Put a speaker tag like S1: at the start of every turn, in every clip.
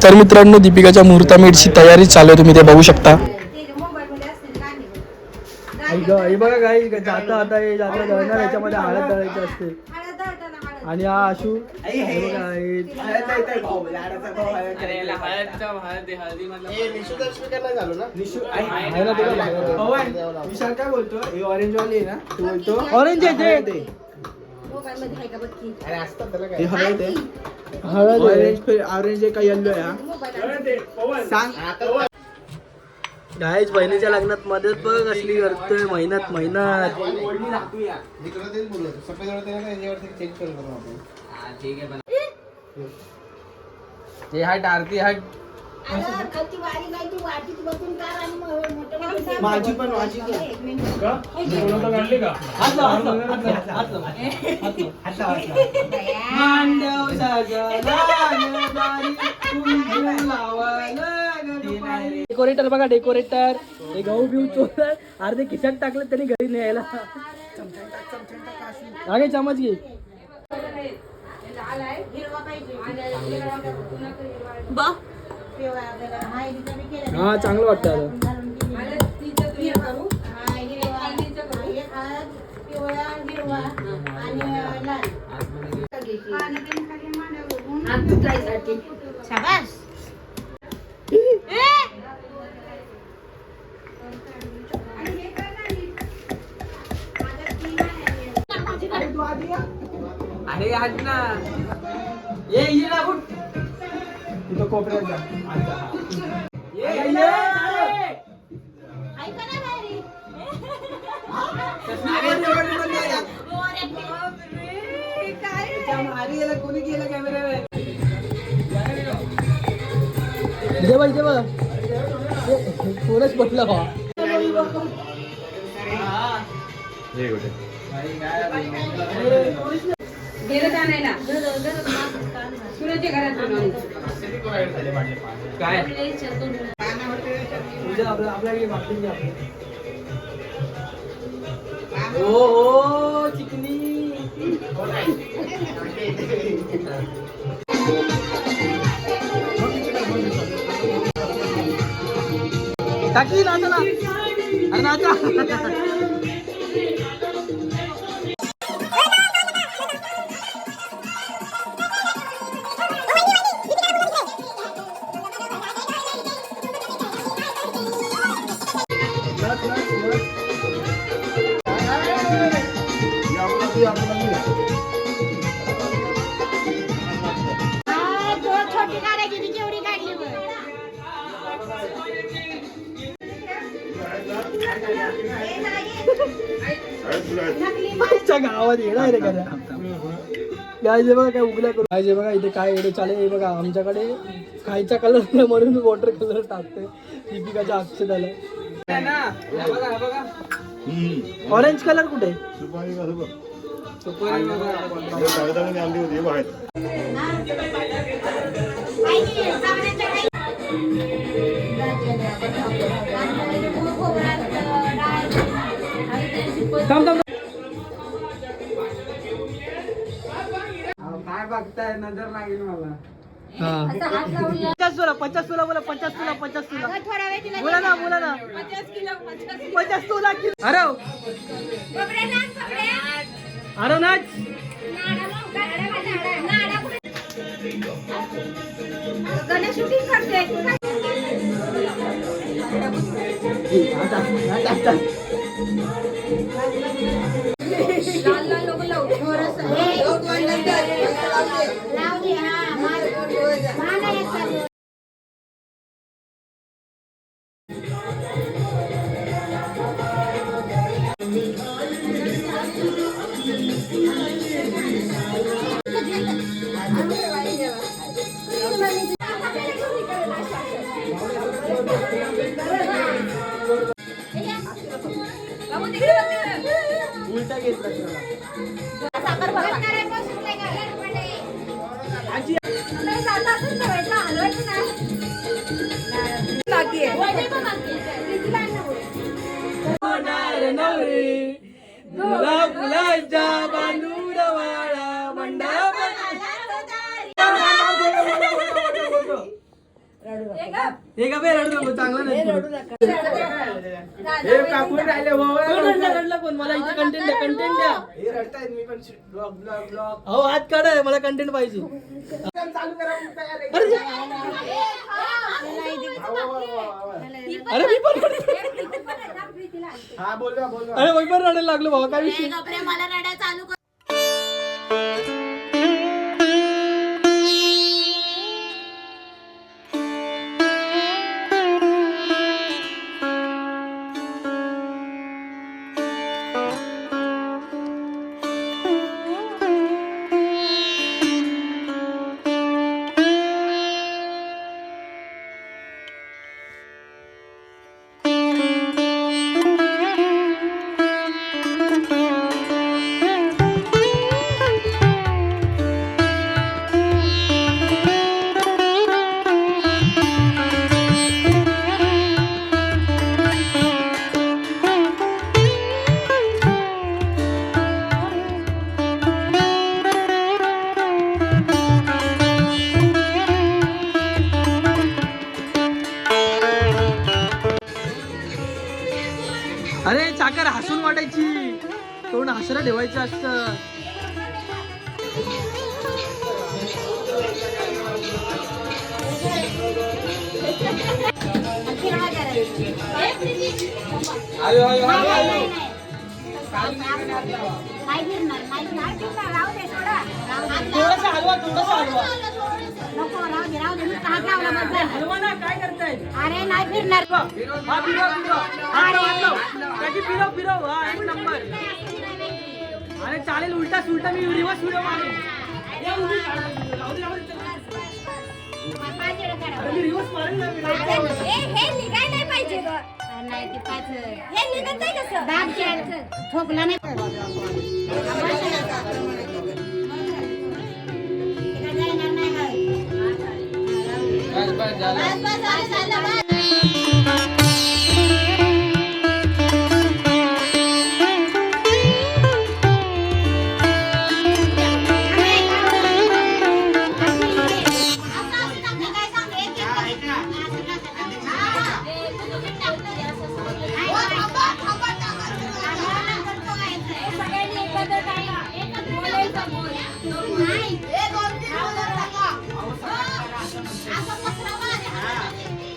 S1: तर मित्रांनो, दीपिकाच्या मुहूर्तामेढची तयारी चालू आहे, तुम्ही ते बघू शकता. बघा काही जाता आता दळणार, याच्यामध्ये हळद दळायची असते. आणि हा आशू विशाल काय बोलतो, हे ऑरेंज वाली आहे ना, तू बोलतो ऑरेंज आहे ते हळद आहे, हळद ऑरेंज आहे का येल्लो आहे सांग. गायच बहिणीच्या लग्नात मदत बघ कसली करतोय, मेहनत मेहनत. ते हट आरती हट, माझी पण माझी डेकोरेटर बघा, डेकोरेटर हे गहू बिहू चोरतात, अर्धे खिशात टाकले तरी घरी न्यायला. अगे चमच घे. हा चांगलं वाटतं आता. अरे आज ना ये ना कुठ तिथं कोपऱ्यात जा. कोणी केलं कॅमेरा कोणच बसला बा. हो चिकनी टाकी नाचा ना, अरे नाचा. गावात येणार रे करा काय जे बघा, काय उगल्या करू काय जे बघा. इथे काय एवढे चालेल हे बघा, आमच्याकडे खायचा कलर म्हणून वॉटर कलर टाकते. दीपिकाच्या अक्षताला ऑरेंज कलर कुठे, काय बघताय, नजर लागेल मला. 50 तुला 50 तुला बोला 50 तुला 50 तुला बोला ना 50 तुला. अरे अरे नाच शूटिंग करते. उलटा घेतला तुला फुलाच्या बांधूरवाळा मंडप हे का बे रडू नको चांगलं नाही हे कापून राहिले रडला कोण मला इथे कंटेंट द्या हे रडतायत मी पण ब्लॉग हो हात काढाय मला कंटेंट पाहिजे चालू करा अरे मी पण हा बोलवा अरे मी पण रडायला लागलो भावा काय विषय
S2: मला रडायला चालू कर
S1: अरे चाकर हसून वाटायची तोंड हसरा ठेवायचं असतं थोडासा हलवा हलवा ना काय करताय
S2: अरे नाही फिरणार
S1: फिरव हा एक नंबर अरे चालेल उलटा सुलटा मी रिवर्स व्हिडिओ मारेन मी रिवर्स मारेन ना
S2: हे निघाय नाही पाहिजे नाही ते पाच हे निघत नाही कसं दाब ठोकला नाही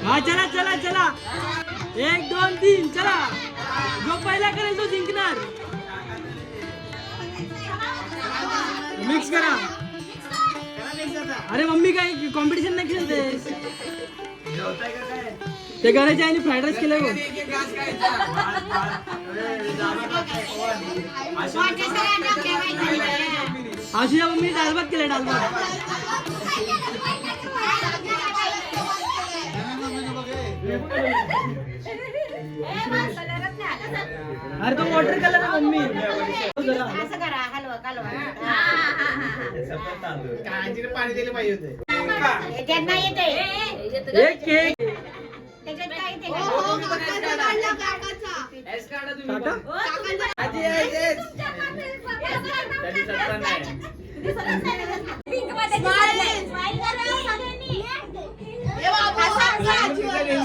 S1: हा चला चला चला 1 2 3 चला जो पहिला करेल तो जिंकणार मिक्स करा अरे मम्मी काय कॉम्पिटिशन नाही खेळतेस ते करायचे आणि फ्राईड राईस केलं आशिया मम्मी डालभात केलं डालभात अरे तो वॉटर कलर आहे मम्मी
S2: असं करा हलवा
S1: पाणी दिलं पाहिजे
S2: त्याच्यात नाही येते
S1: एक केक
S2: त्याच्यात काय येते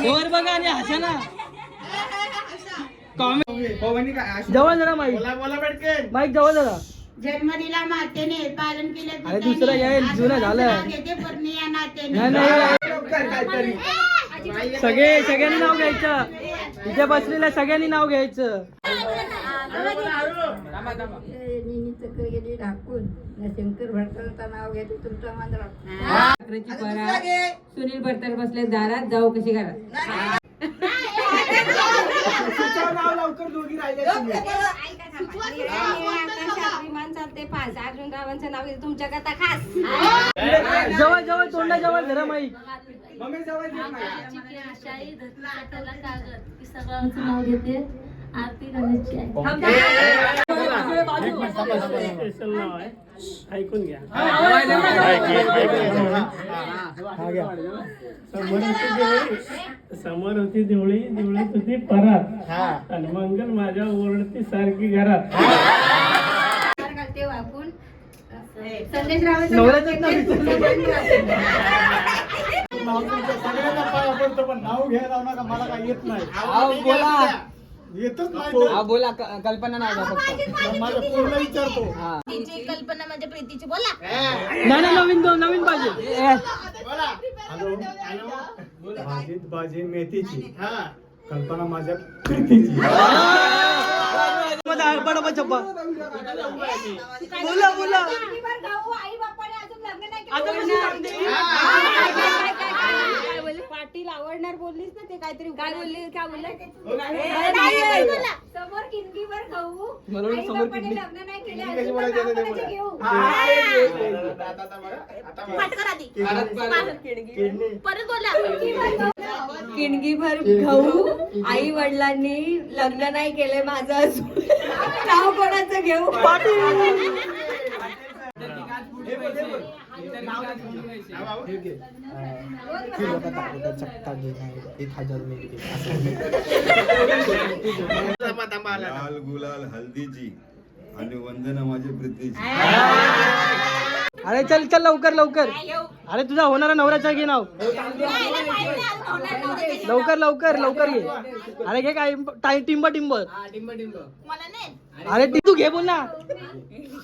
S1: वर बघा आणि हसा ना जवळ जरा माईक माईक जवळ जरा
S2: जन्म दिला मातेने पालन केले
S1: अरे दुसरं येईल जुनं झालं नाही सगळ्यांनी नाव घ्यायचं तिथे बसलेल्या सगळ्यांनी नाव घ्यायचं
S3: ढाकून शंकर भडकलचा नाव घेतो तुमचा मांजरा सुनील भरतर बसले दारात जाऊ कशी घरात
S1: लवकर दोघी
S2: चालते 5 अजून गावांचं नाव घेतो तुमच्या करता खास
S1: जवळ जवळ तोंडा जवळ जरा माईक मम्मी जवळ
S4: आशाई धरती कागद की सगळ्यांचं नाव घेते
S2: आरती करायची आहे.
S4: स्पेशल नाव आहे, ऐकून घ्या. समोर होती देवळी, देवळीत होती परात, आणि मंगल माझ्या ओरडती सारखी घरात.
S2: आपण संदेश रावांचा
S5: सगळ्यांना पाया पडतो, पण नाव घ्यायला नका, मला काय येत नाही.
S1: बोला
S5: येतच नाही.
S1: बोला कल्पना नाही फक्त
S5: माझा पूर्ण विचारतो.
S2: तिची कल्पना म्हणजे प्रीतीची बोला.
S1: नाही नवीन पाहिजे.
S5: हॅलो, भाजीत भाजी मेथीची, कल्पना माझ्या प्रीतीची.
S1: बोला
S2: आई बापाने अजून लग्न नाही केलं.
S3: पाटील आवडणार बोललीस ना, ते काहीतरी
S2: काय बोलली समोर किंडीवर खाऊ. आई बापाने लग्न नाही केले अजून पण नाव घेऊ. पटकन आधी. परत बोला.
S3: किणगीभर गहू, आई वडिलांनी लग्न नाही केले माझं अजून नाव कोणाचं घेऊ?
S6: लाल गुलाल हल्दीची आणि वंदना माझी प्रीतीची.
S1: अरे चल लवकर. अरे तुझा होणारा नवऱ्याचा घे नाव. लवकर घे. अरे घे काय टिंब.
S2: मला नाही.
S1: अरे तू घे बोल ना.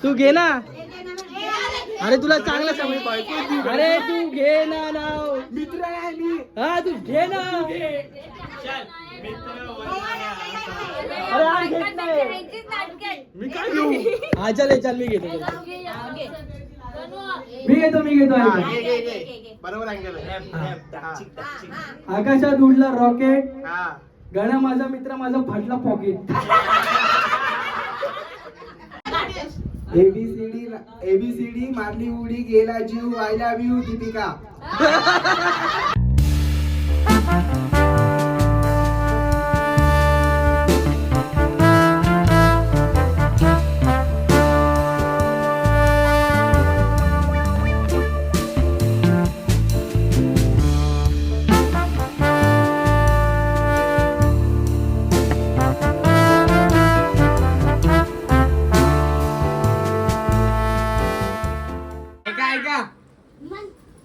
S1: तू घे ना. अरे तुला चांगलं सवय पाहिजे. अरे तू घे ना नाव. मित्र आहे मी. हा तू घे ना. अरे हा घेत नाही. मी काय घेऊ? हा चल मी घेतो. मी घेतो.
S5: बरोबर आहे.
S1: आकाशात उडला रॉकेट, गणा माझा मित्र, माझा फाटला पॉकेट.
S5: एबीसीडी मारली उडी गेला जीव. I love you Deepika.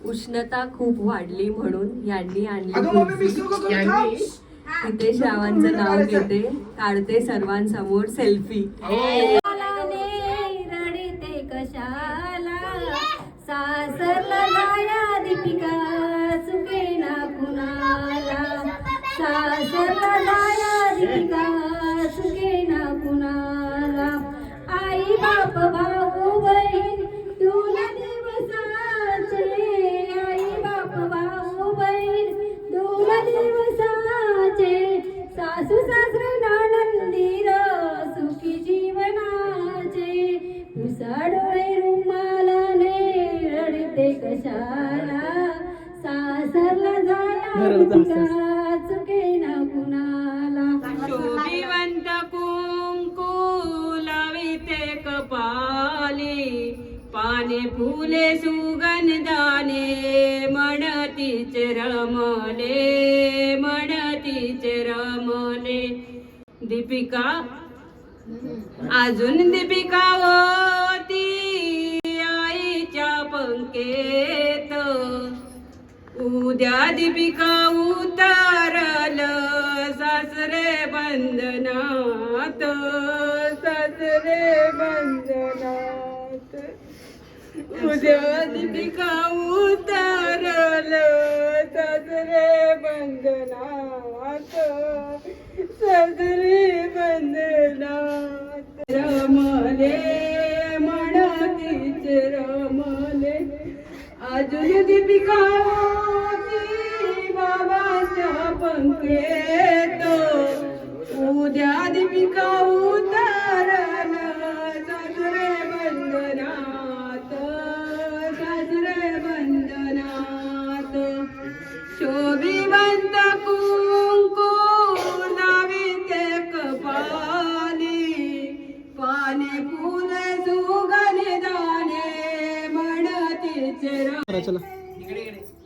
S3: उष्णता खूप वाढली म्हणून यांनी आणली कुल्फी. तिथे श्रावांचं नाव घेते, काढते सर्वांसमोर सेल्फी.
S2: रडते कशाला सासरला जाया दीपिका सुके ना कुणाला. सासरला जाया दीपिका सुके ना कुणाला. आई बाप भाऊ बहीण दोन दिवसाचे. आई बाप भाऊ बहीण दोन दिवसाचे. सासू सासरे नानंदीर सुखी जीवनाचे. पुसाडोळे रुमालाने रडते कशाला सासरला जाया दीपिका चुके ना कुणाला.
S3: शोभिवंत कुंकू लाविते कपाली, पाने फुले सुगंधाने म्हणतीचे रमले. दीपिका अजून दीपिका होती आईच्या पंकेत. उद्या दीपिका उतरल सासरे बंधनात. उद्या दीपिका उतरल सासरे बंधनात. रमले म्हणतीचे रमले. अजून दीपिका होती बाबाच्या पंकेत. उद्या दीपिका उतरल सासरे बंधनात. शोभिवंत कुंकू नाविते कपाली, फुल सुगन दाने म्हणतीचे
S1: चला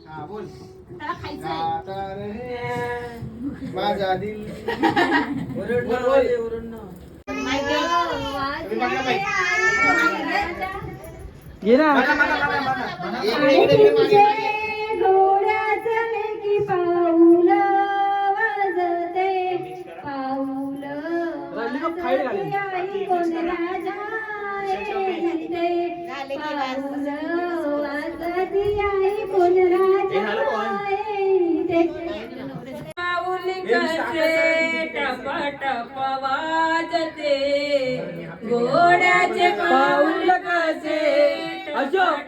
S5: हा बोल
S2: त्याला खायचं आहे.
S5: माझा दिल
S1: घे ना
S2: घोड्याचं लेकी पाऊल वाजते, पाऊल वाजते आई कोण राजा येते, पाऊल वाजते आई कोण राजा येते.
S3: पाऊलिकाचे टप टप वाजते घोड्याचे पाऊल कसे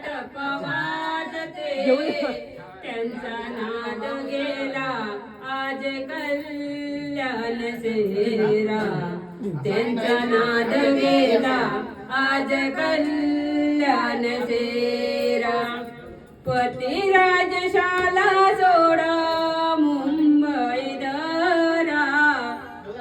S3: टप वाजते त्यांचा नाद गेला आज कल्याण सेरा त्यांचा नाद गेला आज कल्याण सेरा पती राजशाला सोडा मुंबई दरा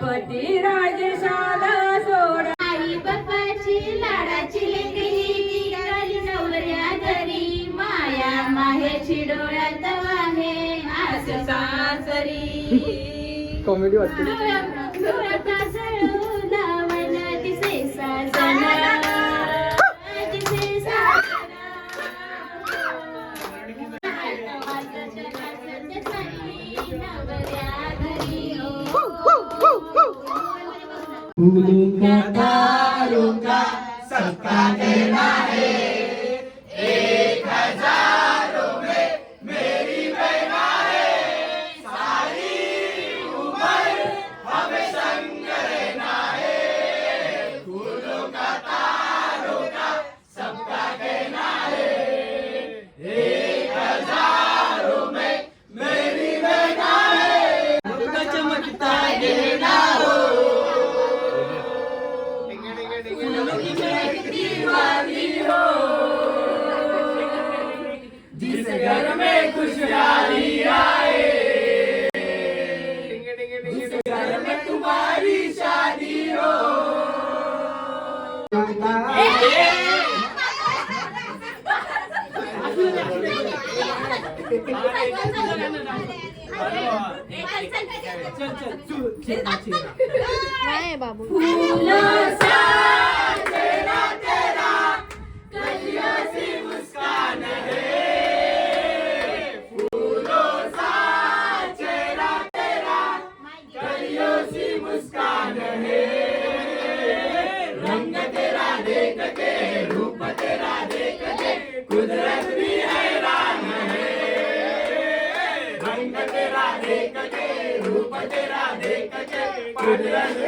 S3: पती राजशाला सोडा
S2: आई बापाची लाडाची लेकरी गाली नवऱ्या घरी माया माहेची डोळ्यात वाहे आस सासरी
S1: कॉमेडी वाटते
S2: डोळ्यात सळू लावण दिसे साजना दिसे साजना नवऱ्या घरी नाही बाबू
S1: कुदरत